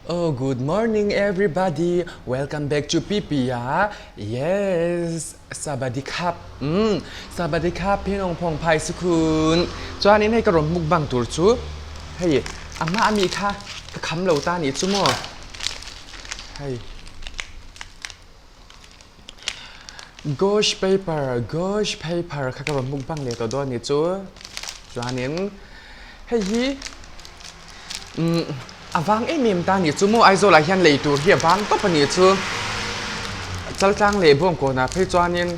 Oh, good morning, everybody. Welcome back to Pipia. Yes, สวัสดีครับสวัสดีครับพี่น้องพงไพสุคุณจวนนี้ให้กระรมมุกบังตัวจูเฮ้ยอาม่ามีค่ะก็คำเหล่าตานี่จูมั่วเฮ้ย Ghost paper Ghost paper ค่ะกระรมมุกบังเลยตัวนี้จูจวนนี้เฮ้ยvang em mềm ta nhỉ chú mua ai rồi lại hiện lấy tour hiện vang tốt nhỉ chú chắc chắn lấy buông cổ na phải cho nên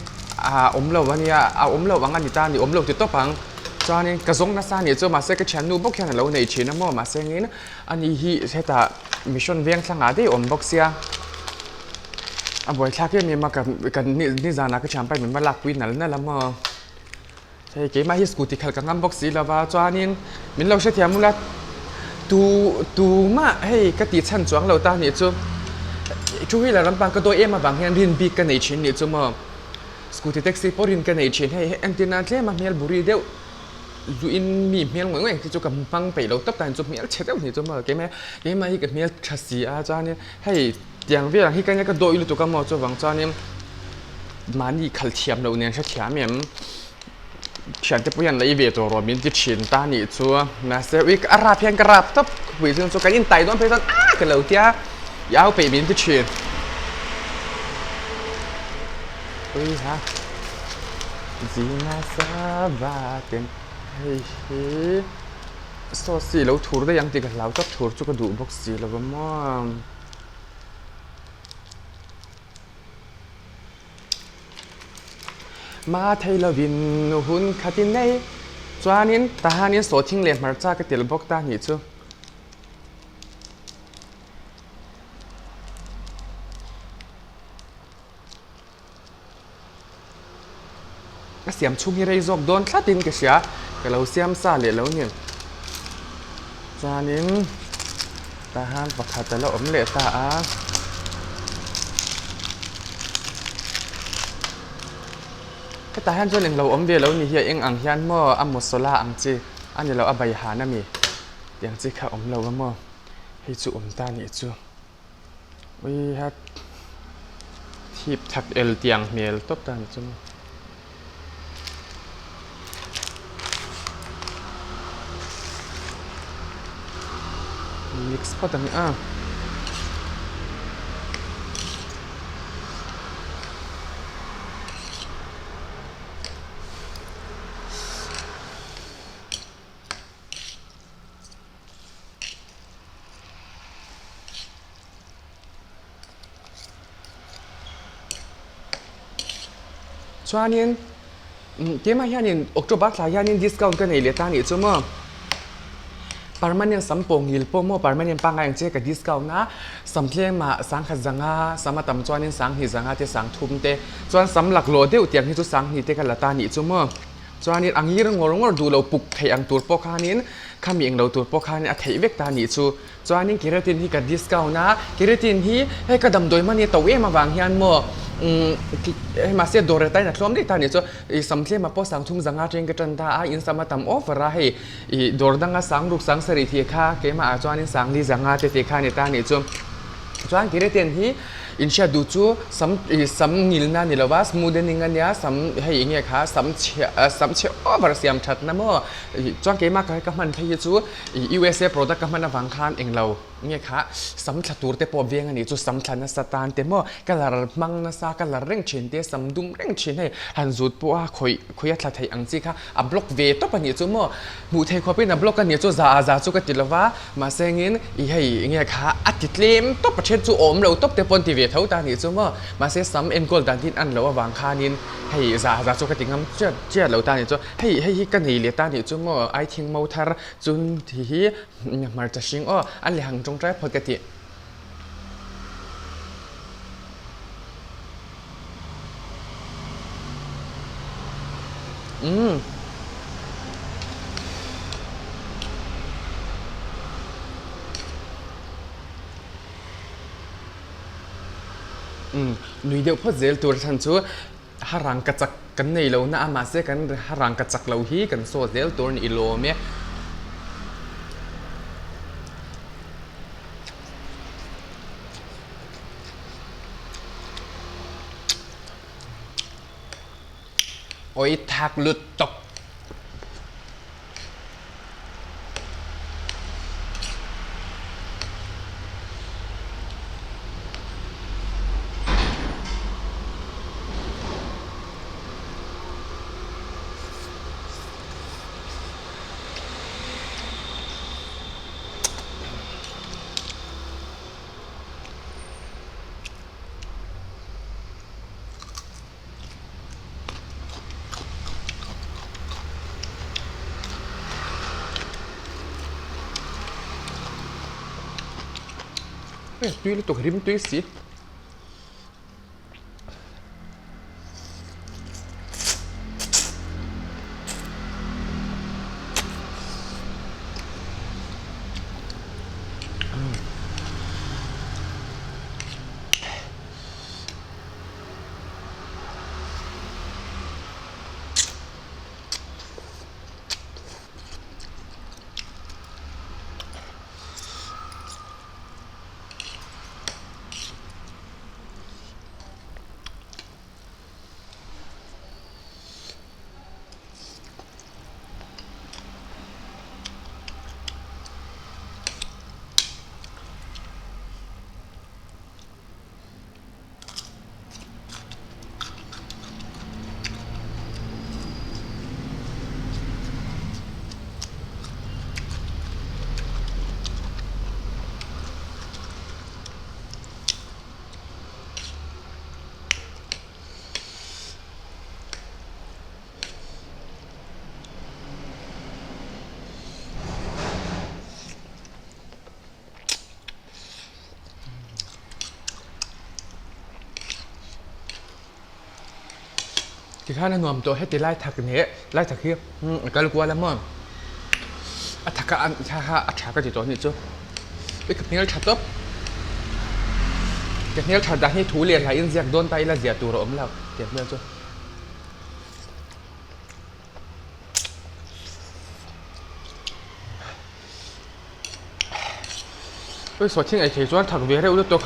lâu anh ya lâu vang anh ta nhỉ lâu thì tốt bằng cho nên cái giống nó sao nhỉ chú mà sẽ cái channel bốc hiện lâu này chỉ nó mà sẽ nghe anh hi sẽ ta mission viên sang ở đây bốc xia buổi sáng cái mình mà cái ni ra na cái chạm bay mình mà lạc quên là làm mà cái mà hi scooty khal cái ngắm bốc xí là vào cho nên mình lâu sẽ theo mua tu mà hey cái tỷ chân choáng lâu ta nhỉ chú là làm bằng cái đôi em mà bằng hiện riêng bị cái này chuyện nhỉ chú mà scooty taxi po riêng cái này chuyện hey em tin là thế mà mèo buri đeo dù in mì mèo ngoại ngoại thì chú cầm băng bảy lâu tấp tàn chú mèo chết đâu nhỉ chú mà cái mà cái mèo chassis cho nên hey tiếng việt là khi cái đôi lúc chú cầm mò cho bằng cho nên mà đi khẩn thiểm đầu nên sẽ thiểm emฉันจะพูดอย่างไรเวทตัวมินจิชินตาหนิชัวนะเซวิกอาราเพียงกระรับทับวิซึ่งสุกันยินไตต้นเพชรกันเหล่าเทียยาวไปมินจิชินอุ้ยฮะจีน่าซาบาเต็นเฮ้ยโซซีเราถูรได้ยังติกันเราจับถูรจุกดูบ็อกซี่เราบ้างมาไทยเราวินหุ่นขัดินในจวนนี้ตานี้โสทิ้งเลี้ยมาจากกติลบกตาหนิจูเสียมชุ่มยี่ไรจกโดนคลาดินกันเสียก็เราเสียมซาเลยแล้วเนี่ยจวนนี้ตาหันประคัดแต่เราอมเละตาแต่ฮันจนเองเราอมเบียแล้วนี่เฮียเองอังยันมั่วอัมมุสลาอังจีอันนี้เราอใบหานะมีอย่างจีข้าอมเราว่ามั่วให้จูอมตานี่จูวิฮัดทีบทักเอลเตียงเมลตบตานี่จูมิกซ์พอตั้งช่วงนี้เกี่ยมาเฮียนี่ออกจากบ้านสายเฮียนี่ดิสคาวน์กันในเลือดตานี่จูมั้งปาร์มาเนียนสัมปงยิลโปโมปาร์มาเนียนปังไงเจ๊กับดิสคาวน์นะสัมเทียมาสังขจังอาสามารถทำจวนนี้สังหิจังอาเตสังทุ่มเตจวนสัมหลักโลเดียวเตียงที่จุสังหิเตกันละตานี่จูมั้งจวนนี้อังยี่รงงดูเราปุกไทยอังตัวปกขานินข้ามีเองเราตัวปกขานี่ไทยเวกตานี่จูจวนนี้เกเรตินที่กับดิสคาวน์นะเกเรตินที่ให้กระดมโดยมันเนี่ยตัวมาบางเฮียนโมมาเสียดอร์ไตนักล้อมได้ตาเนี่ยจ้ะสัมเทียมาพอสังทุ่งสังอาเจงกระจันตาอินสามาทำออฟร์ให้ดอร์ดังสังลูกสังสริเทียค่ะเกมาอาจารย์สังลีสังอาเทียค่ะเนี่ยตาเนี่ยจ้ะจวนกิเลเตียนที่อินเชียดูจูสัมนิลนานิลวาสมูเดนิงันยาสัมให้ยังไงค่ะสัมเชออฟร์เสียมชัดนะมั่วจวนเกมาใครก็มันที่จูUSA product ก็มันฟังคานเองเราเนี่ยค่ะสัมชัดตัวเตปอบเวียงอันนี้จูสัมชัดนัสตานเตมั่วก็ลามังนัสก็ลาเร่งเชนเตสัมดุมเร่งเชนให้หันจุดปัวคุยทัดไทยอังจีค่ะอับล็อกเวทตัวปนี้จูมั่วมูเทควาเป็นอับล็อกกันเนี่ยจูซาจูก็ติดละว่ามาเซงินให้ยังไงค่ะอัดติดเลมตัวประเทศจูอมเราตัวเตปอนติเวทเท่าตานี่จูมั่วมาเซซัมเอ็นโกลดันทินอันเราว่าวางคานินให้ซาจูก็ติดงำเจ้าเราตานี่จูให้กันนี่เลียตานี่จูมั่วไอทิงมูทาร์จุนที่มาจะชิงอันเลยหังจงใจปกติหนุ่ยเดียวพอเจลตัวฉันชัวหารังกระจักกันในเราหน้ามาเสกันหารังกระจักเราฮีกันโซเจลตัวนี้โลเมีย โอ้ยทักหลุดตกเฮ้ยตุ้ยเลยตกริมตุ้ยสิที่ข้านั่นนวมตัวให้ตีไล่ทักกันเนี่ยไล่ทักเฮียก็รู้ว่าแล้วมั้งอัฐกะอันชาอัฐกะจิตตัวนี้จ้ะไปกับเนี้ยชัดต๊บกับเนี้ยชัดได้ให้ถูเรียนหลายอินเสียกโดนไตละเสียตัวเราอมแล้วเดี๋ยวเมื่อจ้ะเฮ้ยสดชิงไอ้เฉยจวนถักเวียได้อุดตัว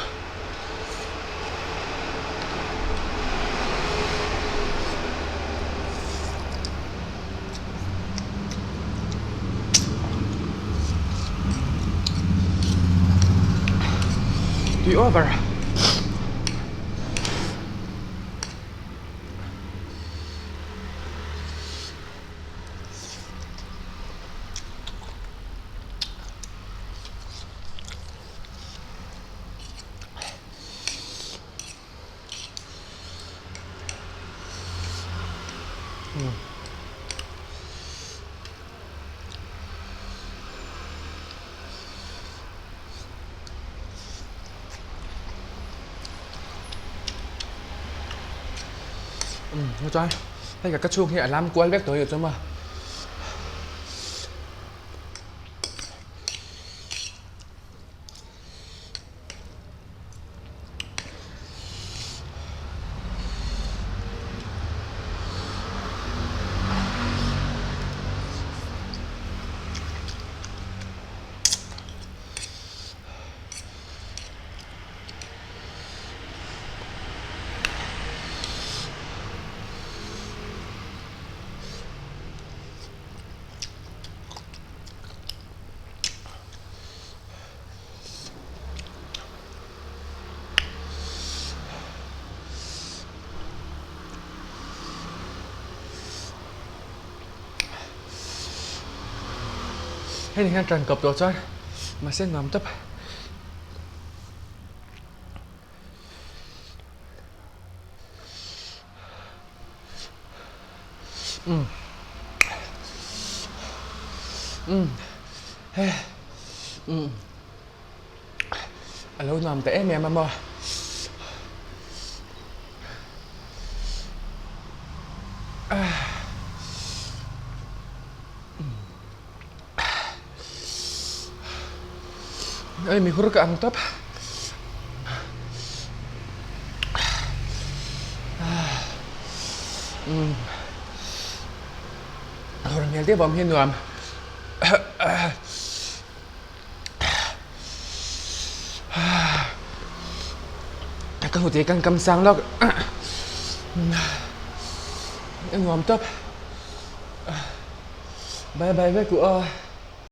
Do you over? Thôi cho anh, đây cả chút hiện làm quay vét tới được cho mà. Hay là trần cập đồ cho anh mà sẽ ngầm tấp lâu nằm tại em mà mò ơi mình hút cái ăn tấp rồi nghe tiếp bom hiên nòm cái hụt thì căng căm sang đó em ngòm tấp bye bye với cụ ơi